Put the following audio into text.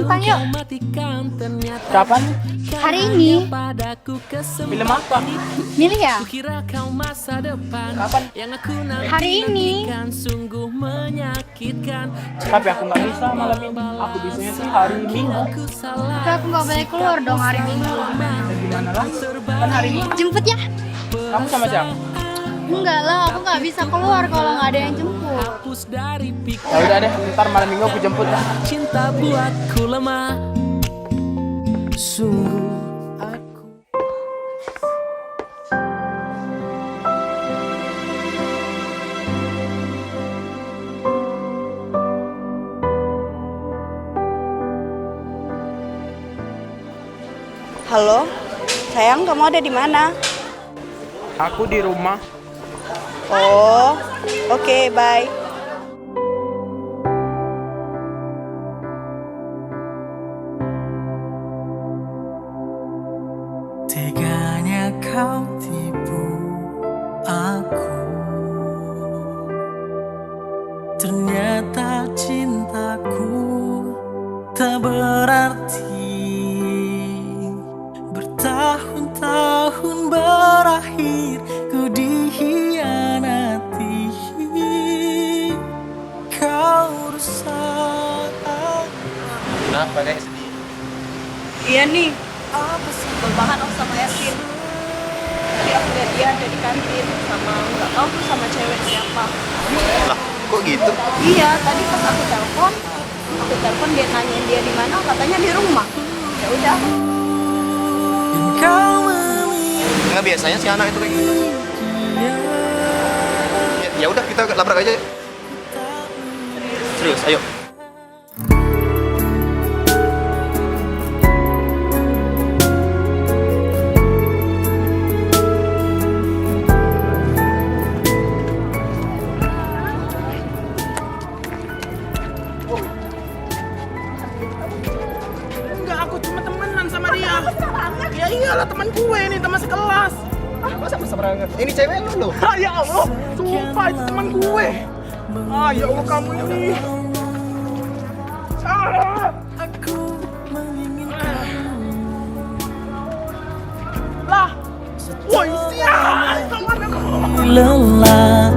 nonton yuk. Kapan? Hari ini. Film apa? Milih ya? Kapan? Hari ini. Tapi aku nggak bisa malam ini. Aku bisanya sih hari Minggu. Tapi aku nggak boleh keluar dong hari Minggu. Ya, gimana lah? Kan hari ini Jemput ya? kamu sama siapa? Enggak lah, aku nggak bisa keluar kalau nggak ada yang jemput. Ya udah deh, ntar malam Minggu aku jemput ya. Cinta buatku lemah. Sungguh aku. Halo, sayang, kamu ada di mana? Aku di rumah. Oh, oke, bye. Teganya kau tipu aku. Ternyata cintaku tak berarti. Bertahun-tahun berakhir ku dikhianati. Kau rusak aku. Kenapa kayak sedih? Iya nih, sebel banget aku sama Yasin. Tadi aku lihat dia ada di kantin sama nggak tahu tuh sama cewek siapa. Lah, kok gitu? Iya, tadi pas aku telepon dia nanyain dia di mana, katanya di rumah. Ya udah. Kau memiliki Nggak biasanya si anak itu kayak gitu. Ya udah kita labrak aja. Yuk. Serius, ayo. Enggak, aku cuma temenan sama dia. Ya iyalah teman gue ini, teman sekelas. Masa berseberangan? Ini cewek lu loh. Ah, ya Allah, sumpah itu teman gue. Ah, ya Allah kamu ini. Ah. aku menginginkan Lah, woi siapa? lelah